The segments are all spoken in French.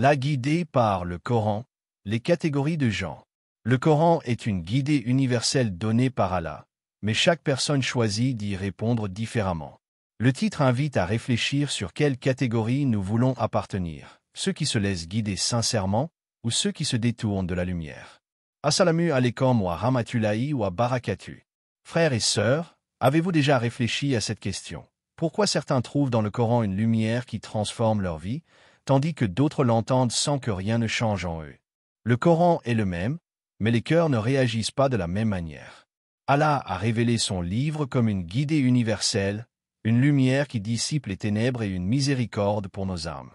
La guidée par le Coran, les catégories de gens. Le Coran est une guidée universelle donnée par Allah, mais chaque personne choisit d'y répondre différemment. Le titre invite à réfléchir sur quelle catégorie nous voulons appartenir, ceux qui se laissent guider sincèrement ou ceux qui se détournent de la lumière. Assalamu alaikum wa rahmatullahi wa barakatuh. Frères et sœurs, avez-vous déjà réfléchi à cette question? Pourquoi certains trouvent dans le Coran une lumière qui transforme leur vie, tandis que d'autres l'entendent sans que rien ne change en eux? Le Coran est le même, mais les cœurs ne réagissent pas de la même manière. Allah a révélé son livre comme une guidée universelle, une lumière qui dissipe les ténèbres et une miséricorde pour nos âmes.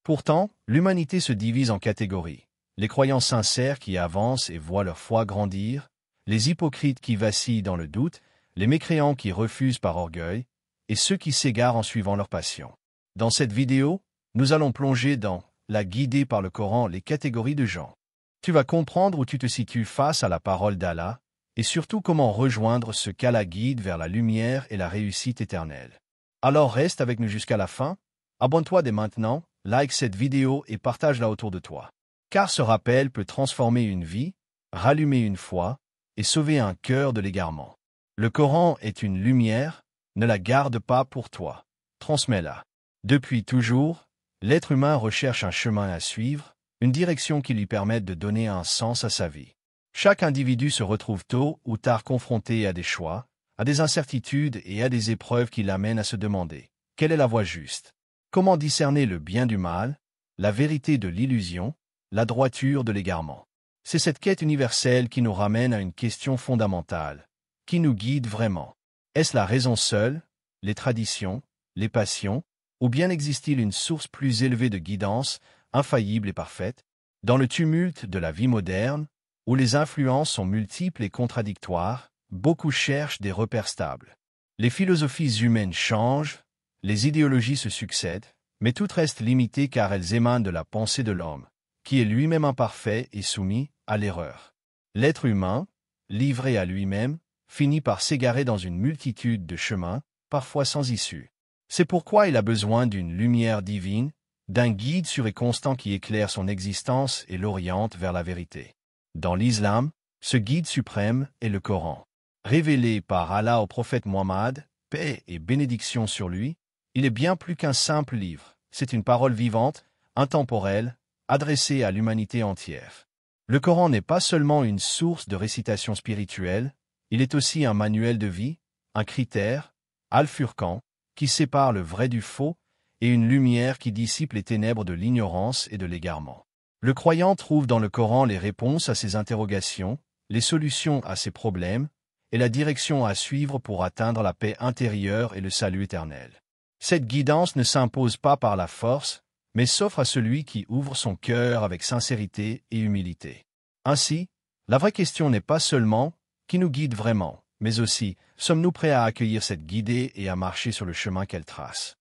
Pourtant, l'humanité se divise en catégories. Les croyants sincères qui avancent et voient leur foi grandir, les hypocrites qui vacillent dans le doute, les mécréants qui refusent par orgueil, et ceux qui s'égarent en suivant leur passion. Dans cette vidéo, nous allons plonger dans la guidée par le Coran, les catégories de gens. Tu vas comprendre où tu te situes face à la parole d'Allah, et surtout comment rejoindre ce qu'Allah guide vers la lumière et la réussite éternelle. Alors reste avec nous jusqu'à la fin, abonne-toi dès maintenant, like cette vidéo et partage-la autour de toi. Car ce rappel peut transformer une vie, rallumer une foi, et sauver un cœur de l'égarement. Le Coran est une lumière, ne la garde pas pour toi, transmets-la. Depuis toujours, l'être humain recherche un chemin à suivre, une direction qui lui permette de donner un sens à sa vie. Chaque individu se retrouve tôt ou tard confronté à des choix, à des incertitudes et à des épreuves qui l'amènent à se demander « Quelle est la voie juste ?» Comment discerner le bien du mal, la vérité de l'illusion, la droiture de l'égarement? C'est cette quête universelle qui nous ramène à une question fondamentale. Qui nous guide vraiment? Est-ce la raison seule, les traditions, les passions, ou bien existe-t-il une source plus élevée de guidance, infaillible et parfaite? Dans le tumulte de la vie moderne, où les influences sont multiples et contradictoires, beaucoup cherchent des repères stables. Les philosophies humaines changent, les idéologies se succèdent, mais toutes restent limitées car elles émanent de la pensée de l'homme, qui est lui-même imparfait et soumis à l'erreur. L'être humain, livré à lui-même, finit par s'égarer dans une multitude de chemins, parfois sans issue. C'est pourquoi il a besoin d'une lumière divine, d'un guide sûr et constant qui éclaire son existence et l'oriente vers la vérité. Dans l'islam, ce guide suprême est le Coran. Révélé par Allah au prophète Muhammad, paix et bénédiction sur lui, il est bien plus qu'un simple livre. C'est une parole vivante, intemporelle, adressée à l'humanité entière. Le Coran n'est pas seulement une source de récitation spirituelle, il est aussi un manuel de vie, un critère, Al-Furqan, qui sépare le vrai du faux, et une lumière qui dissipe les ténèbres de l'ignorance et de l'égarement. Le croyant trouve dans le Coran les réponses à ses interrogations, les solutions à ses problèmes, et la direction à suivre pour atteindre la paix intérieure et le salut éternel. Cette guidance ne s'impose pas par la force, mais s'offre à celui qui ouvre son cœur avec sincérité et humilité. Ainsi, la vraie question n'est pas seulement « qui nous guide vraiment ?» mais aussi « sommes-nous prêts à accueillir cette guidée et à marcher sur le chemin qu'elle trace ?»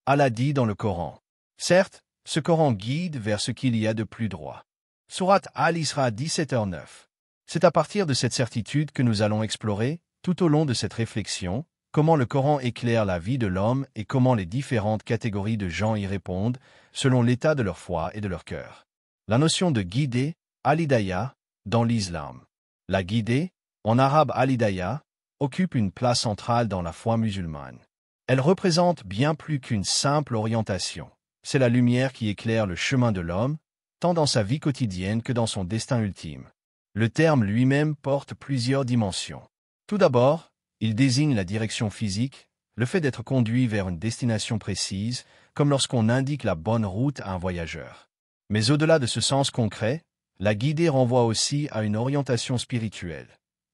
Allah dit dans le Coran. Certes, ce Coran guide vers ce qu'il y a de plus droit. Sourate Al-Isra 17h9. C'est à partir de cette certitude que nous allons explorer, tout au long de cette réflexion, comment le Coran éclaire la vie de l'homme et comment les différentes catégories de gens y répondent, selon l'état de leur foi et de leur cœur. La notion de guider, al-hidayah, dans l'islam. La guidée, en arabe al-hidayah, occupe une place centrale dans la foi musulmane. Elle représente bien plus qu'une simple orientation. C'est la lumière qui éclaire le chemin de l'homme, tant dans sa vie quotidienne que dans son destin ultime. Le terme lui-même porte plusieurs dimensions. Tout d'abord, il désigne la direction physique, le fait d'être conduit vers une destination précise, comme lorsqu'on indique la bonne route à un voyageur. Mais au-delà de ce sens concret, la guidée renvoie aussi à une orientation spirituelle.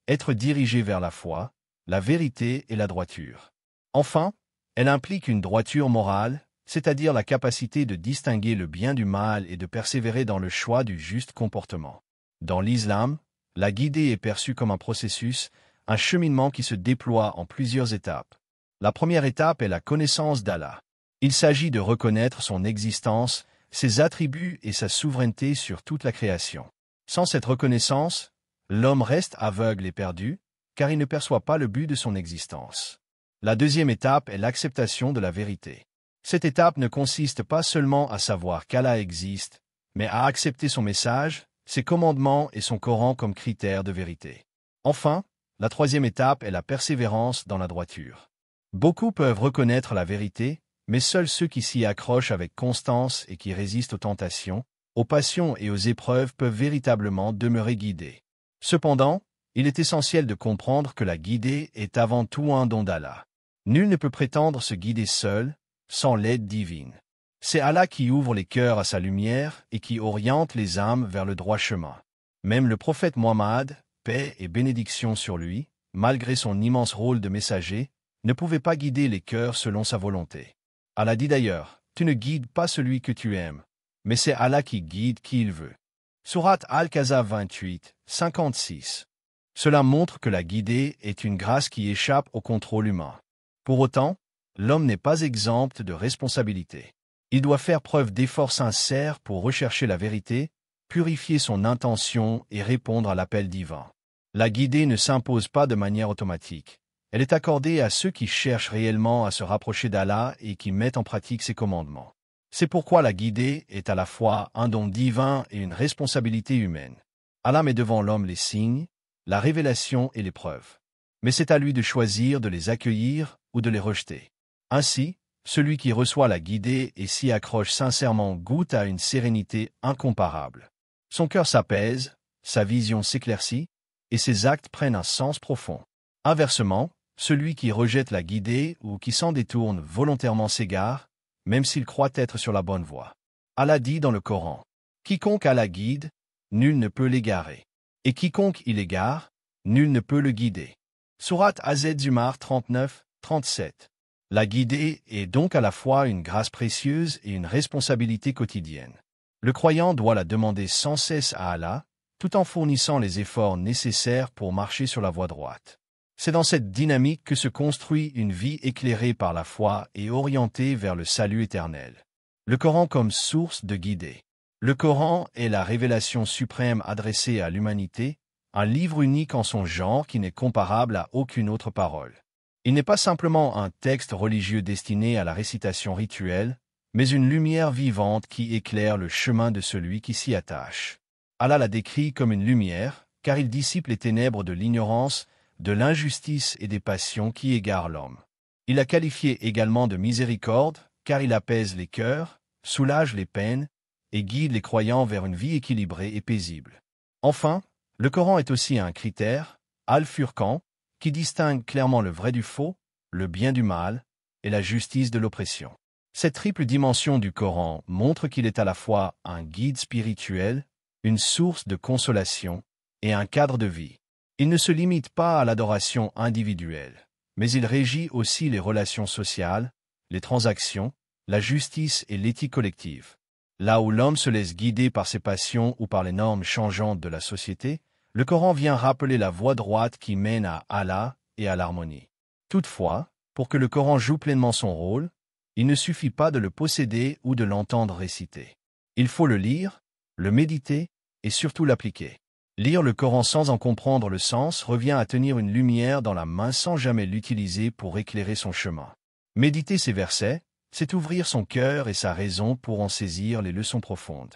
Être dirigé vers la foi, la vérité et la droiture. Enfin, elle implique une droiture morale, c'est-à-dire la capacité de distinguer le bien du mal et de persévérer dans le choix du juste comportement. Dans l'islam, la guidée est perçue comme un processus, un cheminement qui se déploie en plusieurs étapes. La première étape est la connaissance d'Allah. Il s'agit de reconnaître son existence, ses attributs et sa souveraineté sur toute la création. Sans cette reconnaissance, l'homme reste aveugle et perdu, car il ne perçoit pas le but de son existence. La deuxième étape est l'acceptation de la vérité. Cette étape ne consiste pas seulement à savoir qu'Allah existe, mais à accepter son message, ses commandements et son Coran comme critères de vérité. Enfin, la troisième étape est la persévérance dans la droiture. Beaucoup peuvent reconnaître la vérité, mais seuls ceux qui s'y accrochent avec constance et qui résistent aux tentations, aux passions et aux épreuves peuvent véritablement demeurer guidés. Cependant, il est essentiel de comprendre que la guidée est avant tout un don d'Allah. Nul ne peut prétendre se guider seul, sans l'aide divine. C'est Allah qui ouvre les cœurs à sa lumière et qui oriente les âmes vers le droit chemin. Même le prophète Muhammad, paix et bénédiction sur lui, malgré son immense rôle de messager, ne pouvait pas guider les cœurs selon sa volonté. Allah dit d'ailleurs, « Tu ne guides pas celui que tu aimes, mais c'est Allah qui guide qui il veut. » Sourate Al-Kahf 28, 56. Cela montre que la guidée est une grâce qui échappe au contrôle humain. Pour autant, l'homme n'est pas exempt de responsabilité. Il doit faire preuve d'efforts sincères pour rechercher la vérité, purifier son intention et répondre à l'appel divin. La guidée ne s'impose pas de manière automatique. Elle est accordée à ceux qui cherchent réellement à se rapprocher d'Allah et qui mettent en pratique ses commandements. C'est pourquoi la guidée est à la fois un don divin et une responsabilité humaine. Allah met devant l'homme les signes, la révélation et l'épreuve. Mais c'est à lui de choisir de les accueillir ou de les rejeter. Ainsi, celui qui reçoit la guidée et s'y accroche sincèrement goûte à une sérénité incomparable. Son cœur s'apaise, sa vision s'éclaircit, et ses actes prennent un sens profond. Inversement, celui qui rejette la guidée ou qui s'en détourne volontairement s'égare, même s'il croit être sur la bonne voie. Allah dit dans le Coran, « Quiconque Allah guide, nul ne peut l'égarer. Et quiconque il égare, nul ne peut le guider. » Sourate Az-Zumar 39, 37. La guidée est donc à la fois une grâce précieuse et une responsabilité quotidienne. Le croyant doit la demander sans cesse à Allah, tout en fournissant les efforts nécessaires pour marcher sur la voie droite. C'est dans cette dynamique que se construit une vie éclairée par la foi et orientée vers le salut éternel. Le Coran comme source de guidée. Le Coran est la révélation suprême adressée à l'humanité, un livre unique en son genre qui n'est comparable à aucune autre parole. Il n'est pas simplement un texte religieux destiné à la récitation rituelle, mais une lumière vivante qui éclaire le chemin de celui qui s'y attache. Allah la décrit comme une lumière, car il dissipe les ténèbres de l'ignorance, de l'injustice et des passions qui égarent l'homme. Il l'a qualifié également de miséricorde, car il apaise les cœurs, soulage les peines et guide les croyants vers une vie équilibrée et paisible. Enfin, le Coran est aussi un critère, Al-Furqan, qui distingue clairement le vrai du faux, le bien du mal et la justice de l'oppression. Cette triple dimension du Coran montre qu'il est à la fois un guide spirituel, une source de consolation et un cadre de vie. Il ne se limite pas à l'adoration individuelle, mais il régit aussi les relations sociales, les transactions, la justice et l'éthique collective. Là où l'homme se laisse guider par ses passions ou par les normes changeantes de la société, le Coran vient rappeler la voie droite qui mène à Allah et à l'harmonie. Toutefois, pour que le Coran joue pleinement son rôle, il ne suffit pas de le posséder ou de l'entendre réciter. Il faut le lire, le méditer et surtout l'appliquer. Lire le Coran sans en comprendre le sens revient à tenir une lumière dans la main sans jamais l'utiliser pour éclairer son chemin. Méditer ces versets, c'est ouvrir son cœur et sa raison pour en saisir les leçons profondes.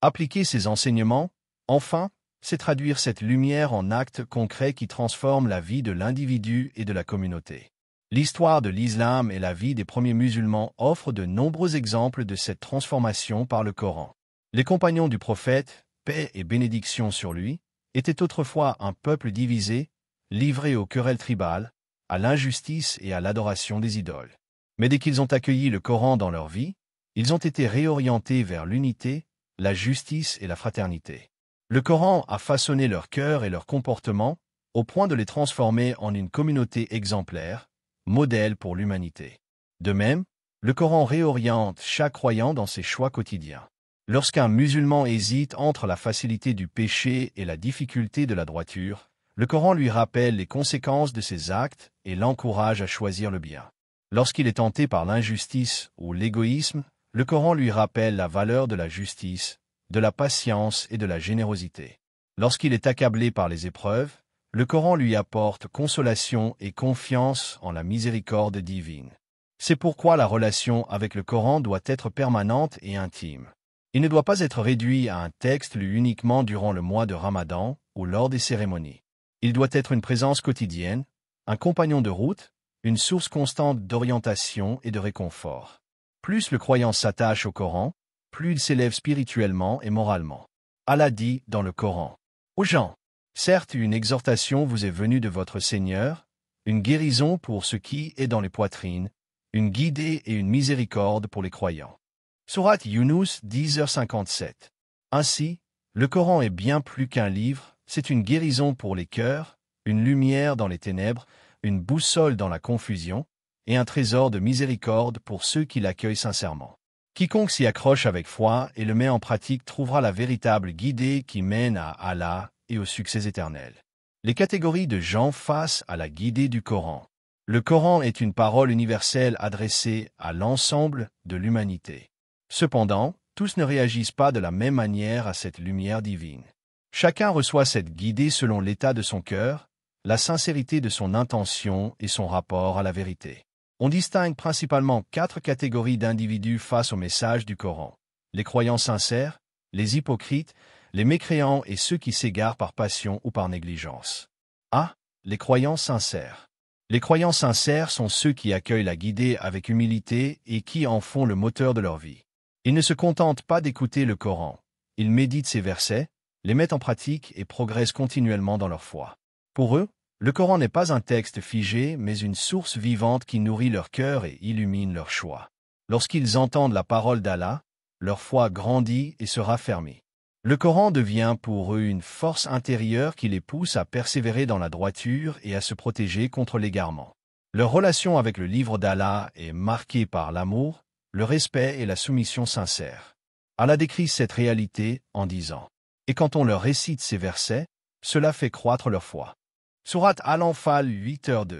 Appliquer ces enseignements, enfin, c'est traduire cette lumière en actes concrets qui transforment la vie de l'individu et de la communauté. L'histoire de l'islam et la vie des premiers musulmans offrent de nombreux exemples de cette transformation par le Coran. Les compagnons du prophète, paix et bénédiction sur lui, étaient autrefois un peuple divisé, livré aux querelles tribales, à l'injustice et à l'adoration des idoles. Mais dès qu'ils ont accueilli le Coran dans leur vie, ils ont été réorientés vers l'unité, la justice et la fraternité. Le Coran a façonné leur cœur et leur comportement, au point de les transformer en une communauté exemplaire, modèle pour l'humanité. De même, le Coran réoriente chaque croyant dans ses choix quotidiens. Lorsqu'un musulman hésite entre la facilité du péché et la difficulté de la droiture, le Coran lui rappelle les conséquences de ses actes et l'encourage à choisir le bien. Lorsqu'il est tenté par l'injustice ou l'égoïsme, le Coran lui rappelle la valeur de la justice, de la patience et de la générosité. Lorsqu'il est accablé par les épreuves, le Coran lui apporte consolation et confiance en la miséricorde divine. C'est pourquoi la relation avec le Coran doit être permanente et intime. Il ne doit pas être réduit à un texte lu uniquement durant le mois de Ramadan ou lors des cérémonies. Il doit être une présence quotidienne, un compagnon de route, une source constante d'orientation et de réconfort. Plus le croyant s'attache au Coran, plus il s'élève spirituellement et moralement. Allah dit dans le Coran: aux gens, certes une exhortation vous est venue de votre Seigneur, une guérison pour ce qui est dans les poitrines, une guidée et une miséricorde pour les croyants. Sourate Yunus 10h57. Ainsi, le Coran est bien plus qu'un livre, c'est une guérison pour les cœurs, une lumière dans les ténèbres, une boussole dans la confusion, et un trésor de miséricorde pour ceux qui l'accueillent sincèrement. Quiconque s'y accroche avec foi et le met en pratique trouvera la véritable guidée qui mène à Allah et au succès éternel. Les catégories de gens face à la guidée du Coran. Le Coran est une parole universelle adressée à l'ensemble de l'humanité. Cependant, tous ne réagissent pas de la même manière à cette lumière divine. Chacun reçoit cette guidée selon l'état de son cœur, la sincérité de son intention et son rapport à la vérité. On distingue principalement 4 catégories d'individus face au message du Coran: les croyants sincères, les hypocrites, les mécréants et ceux qui s'égarent par passion ou par négligence. A. Les croyants sincères. Les croyants sincères sont ceux qui accueillent la guidée avec humilité et qui en font le moteur de leur vie. Ils ne se contentent pas d'écouter le Coran. Ils méditent ces versets, les mettent en pratique et progressent continuellement dans leur foi. Pour eux, le Coran n'est pas un texte figé, mais une source vivante qui nourrit leur cœur et illumine leur choix. Lorsqu'ils entendent la parole d'Allah, leur foi grandit et se raffermit. Le Coran devient pour eux une force intérieure qui les pousse à persévérer dans la droiture et à se protéger contre l'égarement. Leur relation avec le livre d'Allah est marquée par l'amour, le respect et la soumission sincère. Allah décrit cette réalité en disant: et quand on leur récite ces versets, cela fait croître leur foi. Sourate Al-Anfal 8h2.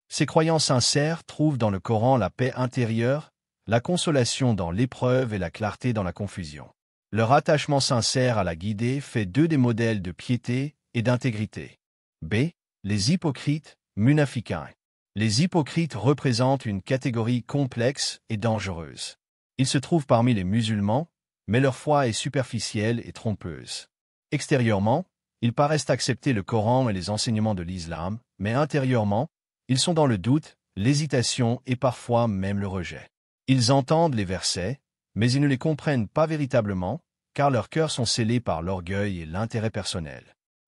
Ces croyants sincères trouvent dans le Coran la paix intérieure, la consolation dans l'épreuve et la clarté dans la confusion. Leur attachement sincère à la guidée fait d'eux des modèles de piété et d'intégrité. B. Les hypocrites, munafiqins. Les hypocrites représentent une catégorie complexe et dangereuse. Ils se trouvent parmi les musulmans, mais leur foi est superficielle et trompeuse. Extérieurement, ils paraissent accepter le Coran et les enseignements de l'islam, mais intérieurement, ils sont dans le doute, l'hésitation et parfois même le rejet. Ils entendent les versets, mais ils ne les comprennent pas véritablement, car leurs cœurs sont scellés par l'orgueil et l'intérêt personnel.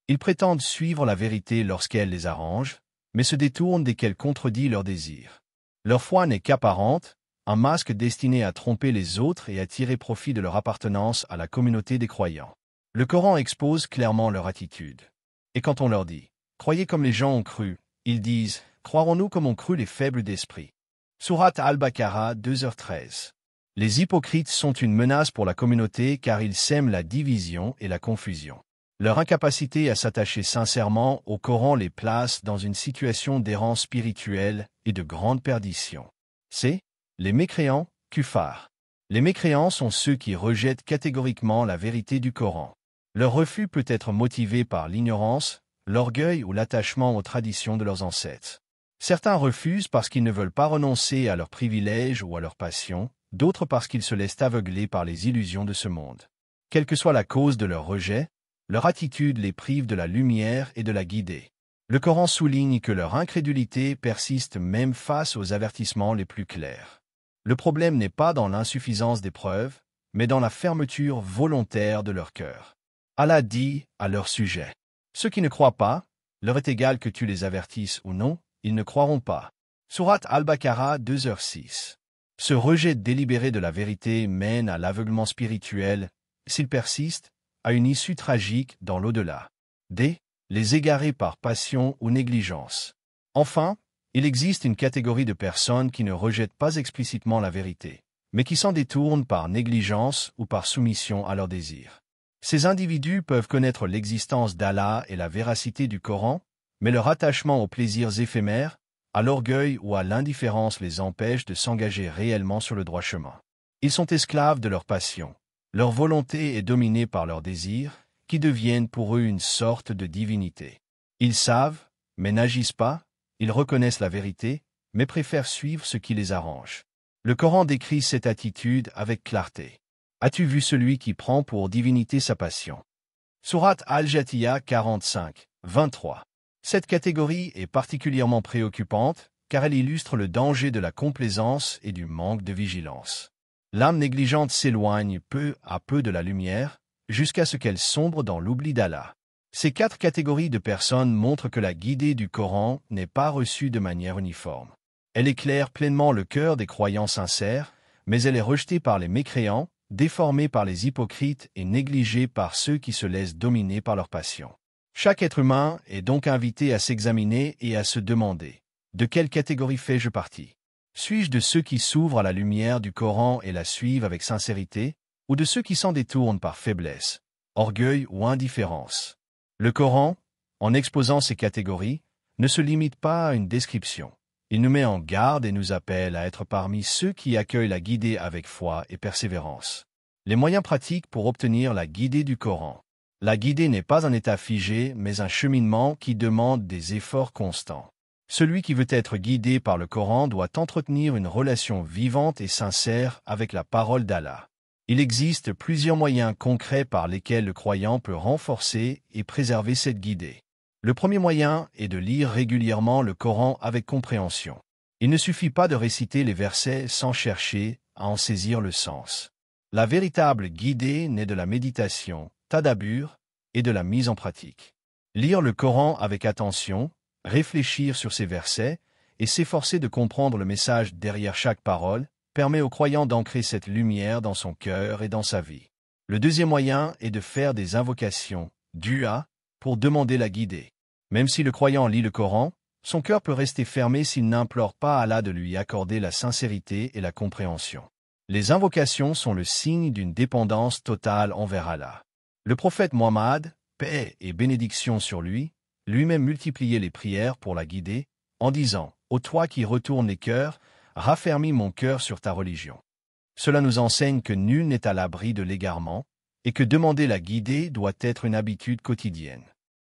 Ils prétendent suivre la vérité lorsqu'elle les arrange, mais se détournent dès qu'elle contredit leurs désirs. Leur foi n'est qu'apparente, un masque destiné à tromper les autres et à tirer profit de leur appartenance à la communauté des croyants. Le Coran expose clairement leur attitude. Et quand on leur dit « Croyez comme les gens ont cru », ils disent « Croirons-nous comme ont cru les faibles d'esprit ?» Sourate Al-Baqarah 2h13. Les hypocrites sont une menace pour la communauté car ils sèment la division et la confusion. Leur incapacité à s'attacher sincèrement au Coran les place dans une situation d'errance spirituelle et de grande perdition. C. Les mécréants, kuffar. Les mécréants sont ceux qui rejettent catégoriquement la vérité du Coran. Leur refus peut être motivé par l'ignorance, l'orgueil ou l'attachement aux traditions de leurs ancêtres. Certains refusent parce qu'ils ne veulent pas renoncer à leurs privilèges ou à leurs passions, d'autres parce qu'ils se laissent aveugler par les illusions de ce monde. Quelle que soit la cause de leur rejet, leur attitude les prive de la lumière et de la guidée. Le Coran souligne que leur incrédulité persiste même face aux avertissements les plus clairs. Le problème n'est pas dans l'insuffisance des preuves, mais dans la fermeture volontaire de leur cœur. Allah dit à leur sujet: ceux qui ne croient pas, leur est égal que tu les avertisses ou non, ils ne croiront pas. Sourate Al-Baqarah 2h6. Ce rejet délibéré de la vérité mène à l'aveuglement spirituel, s'il persiste, à une issue tragique dans l'au-delà. D. Les égarés par passion ou négligence. Enfin, il existe une catégorie de personnes qui ne rejettent pas explicitement la vérité, mais qui s'en détournent par négligence ou par soumission à leurs désirs. Ces individus peuvent connaître l'existence d'Allah et la véracité du Coran, mais leur attachement aux plaisirs éphémères, à l'orgueil ou à l'indifférence les empêche de s'engager réellement sur le droit chemin. Ils sont esclaves de leur passion. Leur volonté est dominée par leurs désirs, qui deviennent pour eux une sorte de divinité. Ils savent, mais n'agissent pas, ils reconnaissent la vérité, mais préfèrent suivre ce qui les arrange. Le Coran décrit cette attitude avec clarté. As-tu vu celui qui prend pour divinité sa passion? Sourate Al-Jathiyah 45, 23. Cette catégorie est particulièrement préoccupante car elle illustre le danger de la complaisance et du manque de vigilance. L'âme négligente s'éloigne peu à peu de la lumière jusqu'à ce qu'elle sombre dans l'oubli d'Allah. Ces 4 catégories de personnes montrent que la guidée du Coran n'est pas reçue de manière uniforme. Elle éclaire pleinement le cœur des croyants sincères, mais elle est rejetée par les mécréants, déformée par les hypocrites et négligée par ceux qui se laissent dominer par leur passion. Chaque être humain est donc invité à s'examiner et à se demander « De quelle catégorie fais-je partie? Suis-je de ceux qui s'ouvrent à la lumière du Coran et la suivent avec sincérité, ou de ceux qui s'en détournent par faiblesse, orgueil ou indifférence ?» Le Coran, en exposant ces catégories, ne se limite pas à une description. Il nous met en garde et nous appelle à être parmi ceux qui accueillent la guidée avec foi et persévérance. Les moyens pratiques pour obtenir la guidée du Coran. La guidée n'est pas un état figé, mais un cheminement qui demande des efforts constants. Celui qui veut être guidé par le Coran doit entretenir une relation vivante et sincère avec la parole d'Allah. Il existe plusieurs moyens concrets par lesquels le croyant peut renforcer et préserver cette guidée. Le premier moyen est de lire régulièrement le Coran avec compréhension. Il ne suffit pas de réciter les versets sans chercher à en saisir le sens. La véritable guidée naît de la méditation, tadabbur, et de la mise en pratique. Lire le Coran avec attention, réfléchir sur ces versets et s'efforcer de comprendre le message derrière chaque parole permet au croyant d'ancrer cette lumière dans son cœur et dans sa vie. Le deuxième moyen est de faire des invocations, dua, pour demander la guidée. Même si le croyant lit le Coran, son cœur peut rester fermé s'il n'implore pas Allah de lui accorder la sincérité et la compréhension. Les invocations sont le signe d'une dépendance totale envers Allah. Le prophète Mohammed, paix et bénédiction sur lui, lui-même multipliait les prières pour la guider, en disant « Ô toi qui retournes les cœurs, raffermis mon cœur sur ta religion ». Cela nous enseigne que nul n'est à l'abri de l'égarement, et que demander la guidée doit être une habitude quotidienne.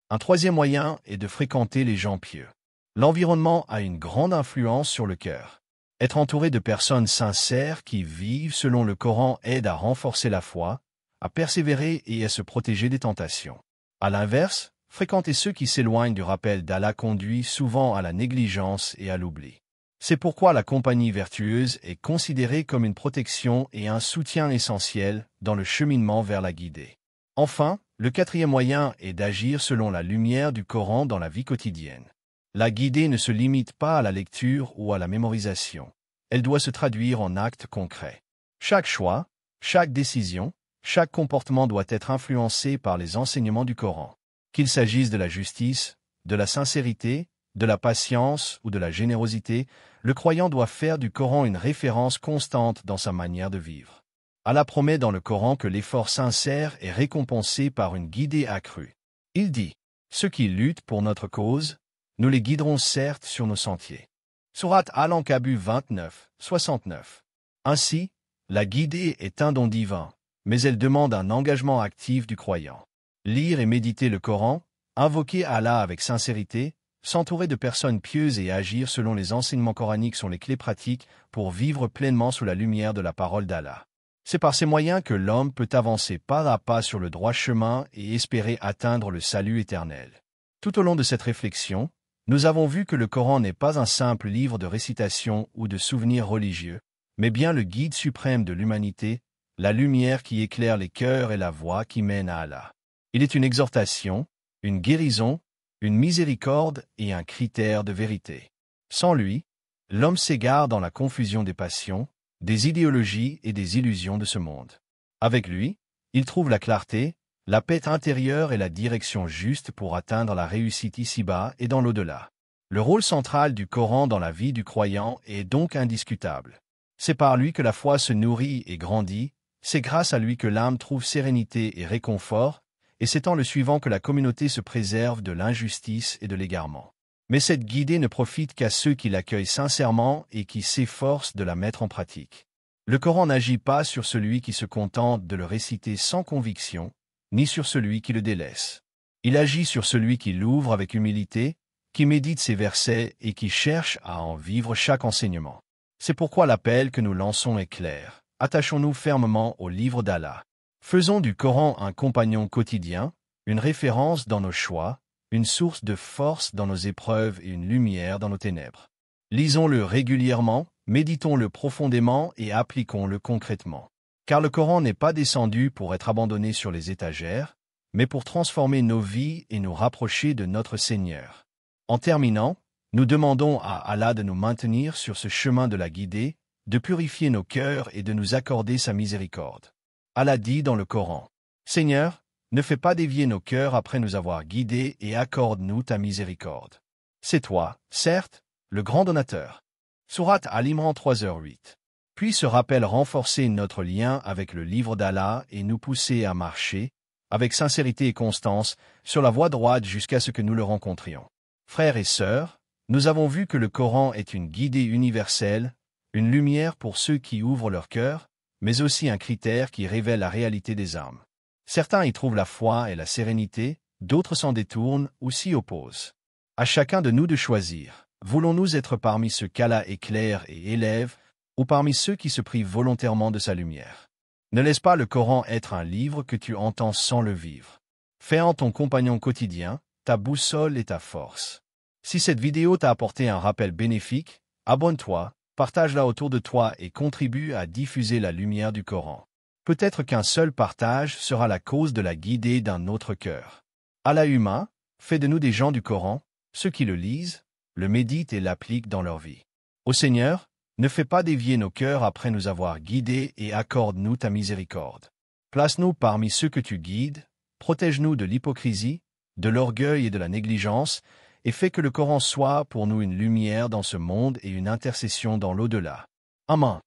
Un troisième moyen est de fréquenter les gens pieux. L'environnement a une grande influence sur le cœur. Être entouré de personnes sincères qui vivent selon le Coran aide à renforcer la foi, à persévérer et à se protéger des tentations. À l'inverse, fréquenter ceux qui s'éloignent du rappel d'Allah conduit souvent à la négligence et à l'oubli. C'est pourquoi la compagnie vertueuse est considérée comme une protection et un soutien essentiel dans le cheminement vers la guidée. Enfin, le quatrième moyen est d'agir selon la lumière du Coran dans la vie quotidienne. La guidée ne se limite pas à la lecture ou à la mémorisation. Elle doit se traduire en actes concrets. Chaque choix, chaque décision, chaque comportement doit être influencé par les enseignements du Coran. Qu'il s'agisse de la justice, de la sincérité, de la patience ou de la générosité, le croyant doit faire du Coran une référence constante dans sa manière de vivre. Allah promet dans le Coran que l'effort sincère est récompensé par une guidée accrue. Il dit « Ceux qui luttent pour notre cause, nous les guiderons certes sur nos sentiers. » Sourate Al-Ankabut 29, 69. Ainsi, la guidée est un don divin, mais elle demande un engagement actif du croyant. Lire et méditer le Coran, invoquer Allah avec sincérité, s'entourer de personnes pieuses et agir selon les enseignements coraniques sont les clés pratiques pour vivre pleinement sous la lumière de la parole d'Allah. C'est par ces moyens que l'homme peut avancer pas à pas sur le droit chemin et espérer atteindre le salut éternel. Tout au long de cette réflexion, nous avons vu que le Coran n'est pas un simple livre de récitation ou de souvenirs religieux, mais bien le guide suprême de l'humanité, la lumière qui éclaire les cœurs et la voie qui mène à Allah. Il est une exhortation, une guérison, une miséricorde et un critère de vérité. Sans lui, l'homme s'égare dans la confusion des passions, des idéologies et des illusions de ce monde. Avec lui, il trouve la clarté, la paix intérieure et la direction juste pour atteindre la réussite ici-bas et dans l'au-delà. Le rôle central du Coran dans la vie du croyant est donc indiscutable. C'est par lui que la foi se nourrit et grandit, c'est grâce à lui que l'âme trouve sérénité et réconfort, et c'est en le suivant que la communauté se préserve de l'injustice et de l'égarement. Mais cette guidée ne profite qu'à ceux qui l'accueillent sincèrement et qui s'efforcent de la mettre en pratique. Le Coran n'agit pas sur celui qui se contente de le réciter sans conviction, ni sur celui qui le délaisse. Il agit sur celui qui l'ouvre avec humilité, qui médite ses versets et qui cherche à en vivre chaque enseignement. C'est pourquoi l'appel que nous lançons est clair. attachons-nous fermement au livre d'Allah. Faisons du Coran un compagnon quotidien, une référence dans nos choix, une source de force dans nos épreuves et une lumière dans nos ténèbres. Lisons-le régulièrement, méditons-le profondément et appliquons-le concrètement. Car le Coran n'est pas descendu pour être abandonné sur les étagères, mais pour transformer nos vies et nous rapprocher de notre Seigneur. En terminant, nous demandons à Allah de nous maintenir sur ce chemin de la guidée, de purifier nos cœurs et de nous accorder sa miséricorde. Allah dit dans le Coran, « Seigneur, ne fais pas dévier nos cœurs après nous avoir guidés et accorde-nous ta miséricorde. C'est toi, certes, le grand donateur. » Sourate Al-Imran 3h8. Puis ce rappel renforcer notre lien avec le livre d'Allah et nous pousser à marcher, avec sincérité et constance, sur la voie droite jusqu'à ce que nous le rencontrions. Frères et sœurs, nous avons vu que le Coran est une guidée universelle, une lumière pour ceux qui ouvrent leur cœur, mais aussi un critère qui révèle la réalité des âmes. Certains y trouvent la foi et la sérénité, d'autres s'en détournent ou s'y opposent. À chacun de nous de choisir. Voulons-nous être parmi ceux qu'Allah éclaire et élève, ou parmi ceux qui se privent volontairement de sa lumière? Ne laisse pas le Coran être un livre que tu entends sans le vivre. Fais-en ton compagnon quotidien, ta boussole et ta force. Si cette vidéo t'a apporté un rappel bénéfique, abonne-toi, partage-la autour de toi et contribue à diffuser la lumière du Coran. Peut-être qu'un seul partage sera la cause de la guidée d'un autre cœur. Allah humain, fais de nous des gens du Coran, ceux qui le lisent, le méditent et l'appliquent dans leur vie. Ô Seigneur, ne fais pas dévier nos cœurs après nous avoir guidés et accorde-nous ta miséricorde. Place-nous parmi ceux que tu guides, protège-nous de l'hypocrisie, de l'orgueil et de la négligence, et fais que le Coran soit pour nous une lumière dans ce monde et une intercession dans l'au-delà. Amen.